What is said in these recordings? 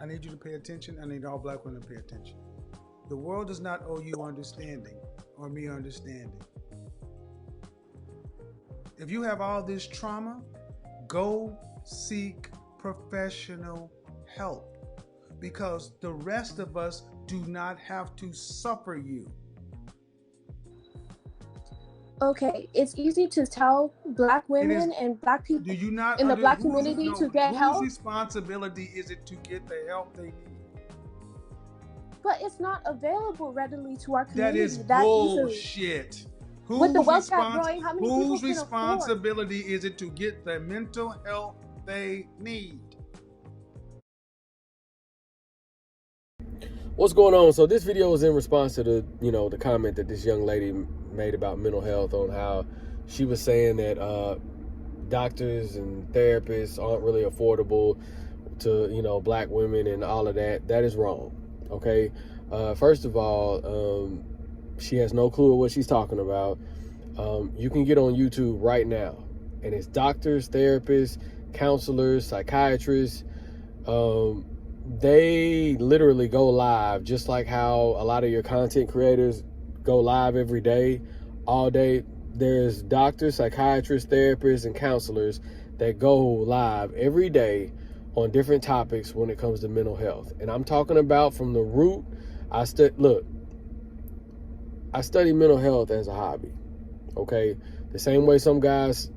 I need you to pay attention. I need all black women to pay attention. The world does not owe you understanding or me understanding. If you have all this trauma, go seek professional help, because the rest of us do not have to suffer you. Okay, it's easy to tell black women and black people Do you not in the black community to get help. Whose responsibility is it to get the help they need? But it's not available readily to our community. That is bullshit. With the wealth gap growing, how many people whose can responsibility is it to get the mental health they need? What's going on? So this video is in response to the comment that this young lady made about mental health, on how she was saying that doctors and therapists aren't really affordable to black women and all of that. That is wrong. Okay, first of all, she has no clue of what she's talking about. You can get on YouTube right now, and it's doctors, therapists, counselors, psychiatrists. They literally go live, just like how a lot of your content creators go live every day, all day. There's doctors, psychiatrists, therapists, and counselors that go live every day on different topics when it comes to mental health. And I'm talking about from the root. I study mental health as a hobby. Okay, the same way some guys,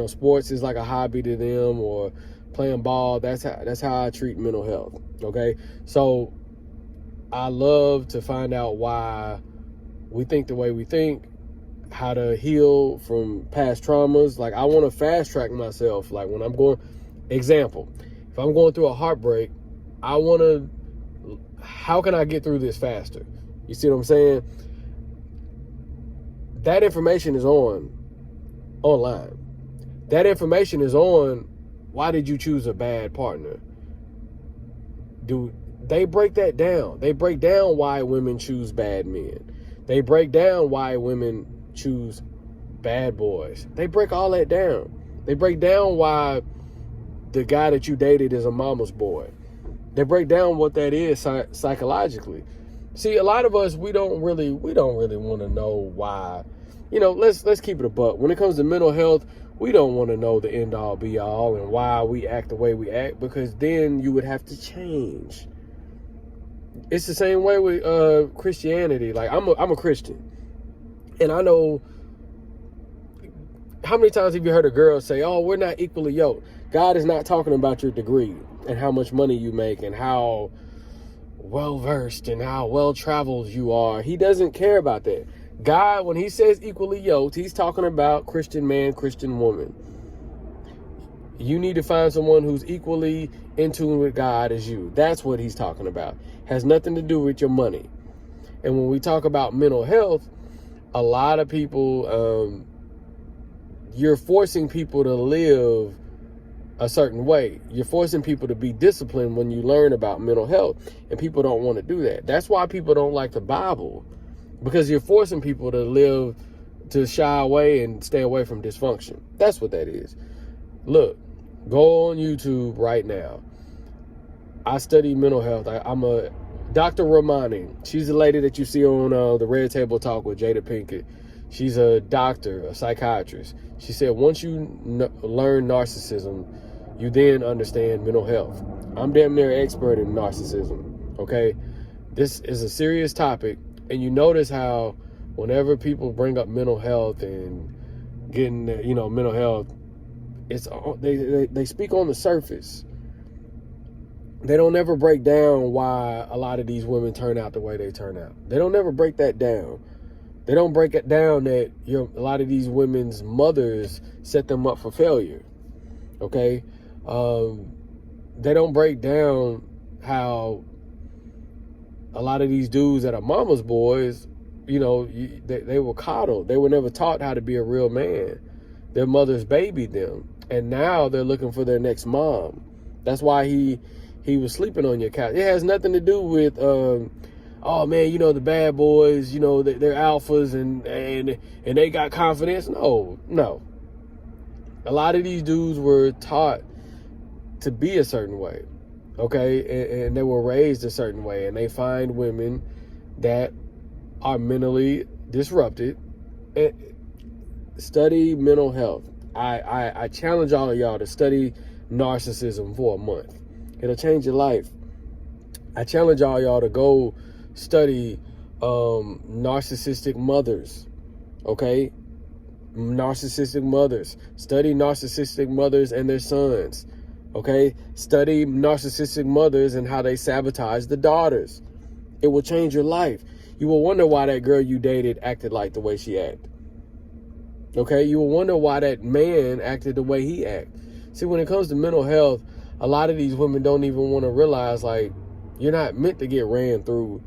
sports is like a hobby to them, or playing ball. That's how I treat mental health. Okay, so I love to find out why we think the way we think, how to heal from past traumas. Like, I want to fast track myself. Like, when I'm going, example, if I'm going through a heartbreak, how can I get through this faster? You see what I'm saying? That information is online. That information is on why did you choose a bad partner. They break that down. They break down why women choose bad men. They break down why women choose bad boys. They break all that down. They break down why the guy that you dated is a mama's boy. They break down what that is psychologically. See, a lot of us, we don't really want to know why. Let's keep it a buck. When it comes to mental health, we don't want to know the end all be all and why we act the way we act, because then you would have to change. It's the same way with Christianity. Like, I'm a Christian, and I know, how many times have you heard a girl say, "Oh, we're not equally yoked"? God is not talking about your degree and how much money you make and how well versed and how well traveled you are. He doesn't care about that. God, when he says equally yoked, he's talking about Christian man, Christian woman. You need to find someone who's equally in tune with God as you. That's what he's talking about. Has nothing to do with your money. And when we talk about mental health, a lot of people, you're forcing people to live a certain way. You're forcing people to be disciplined when you learn about mental health, and people don't want to do that. That's why people don't like the Bible, because you're forcing people to shy away and stay away from dysfunction. That's what that is. Look, go on YouTube right now. I study mental health. I'm a Dr. Romani. She's the lady that you see on the Red Table Talk with Jada Pinkett. She's a doctor, a psychiatrist. She said once you learn narcissism, you then understand mental health. I'm damn near expert in narcissism, okay? This is a serious topic, and you notice how whenever people bring up mental health and getting, mental health, it's they speak on the surface. They don't ever break down why a lot of these women turn out the way they turn out. They don't ever break that down. They don't break it down that a lot of these women's mothers set them up for failure. Okay? They don't break down how a lot of these dudes that are mama's boys, they were coddled. They were never taught how to be a real man. Their mothers babied them, and now they're looking for their next mom. That's why he was sleeping on your couch. It has nothing to do with oh man, the bad boys, they're alphas and they got confidence. No. A lot of these dudes were taught to be a certain way. okay, and they were raised a certain way, and they find women that are mentally disrupted. Study mental health. I challenge all of y'all to study narcissism for a month. It'll change your life. I challenge all y'all to go study narcissistic mothers, okay? Narcissistic mothers. Study narcissistic mothers and their sons, okay? Study narcissistic mothers and how they sabotage the daughters. It will change your life. You will wonder why that girl you dated acted like the way she acted. Okay, you will wonder why that man acted the way he acted. See, when it comes to mental health, a lot of these women don't even want to realize, like, you're not meant to get ran through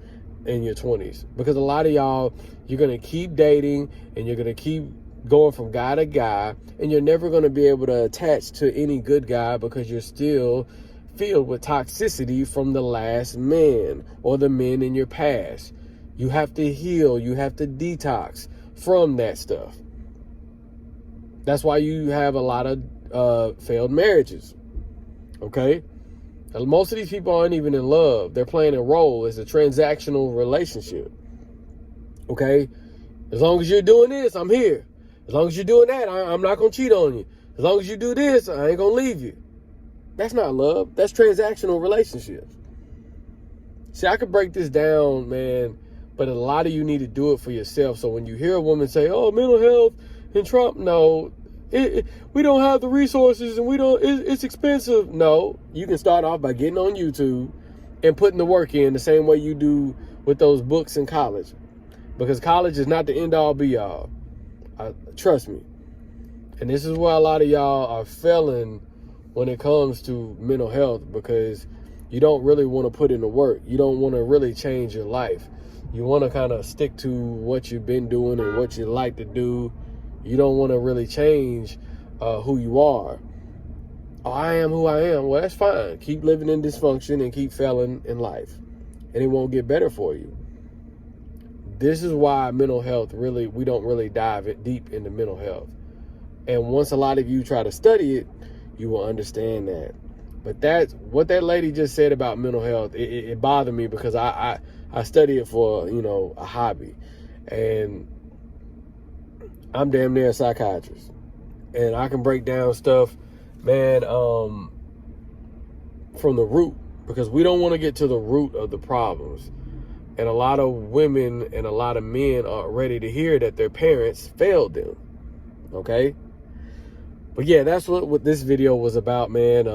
in your 20s. Because a lot of y'all, you're going to keep dating and you're going to keep going from guy to guy, and you're never going to be able to attach to any good guy because you're still filled with toxicity from the last man or the men in your past. You have to heal. You have to detox from that stuff. That's why you have a lot of failed marriages, okay? Most of these people aren't even in love. They're playing a role. It's a transactional relationship, okay? As long as you're doing this, I'm here. As long as you're doing that, I'm not going to cheat on you. As long as you do this, I ain't going to leave you. That's not love. That's transactional relationships. See, I could break this down, man, but a lot of you need to do it for yourself. So when you hear a woman say, oh, mental health and Trump, no, we don't have the resources and it's expensive. No, you can start off by getting on YouTube and putting the work in the same way you do with those books in college. Because college is not the end all be all. Trust me. And this is where a lot of y'all are failing when it comes to mental health, because you don't really want to put in the work. You don't want to really change your life. You want to kind of stick to what you've been doing and what you like to do. You don't want to really change who you are. Oh, I am who I am. Well, that's fine. Keep living in dysfunction and keep failing in life. And it won't get better for you. This is why mental health we don't really dive deep into mental health. And once a lot of you try to study it, you will understand that. But that's what that lady just said about mental health. It bothered me because I study it for, a hobby. And I'm damn near a psychiatrist. And I can break down stuff, man, from the root. Because we don't want to get to the root of the problems. And a lot of women and a lot of men are ready to hear that their parents failed them. Okay? But yeah, that's what this video was about, man.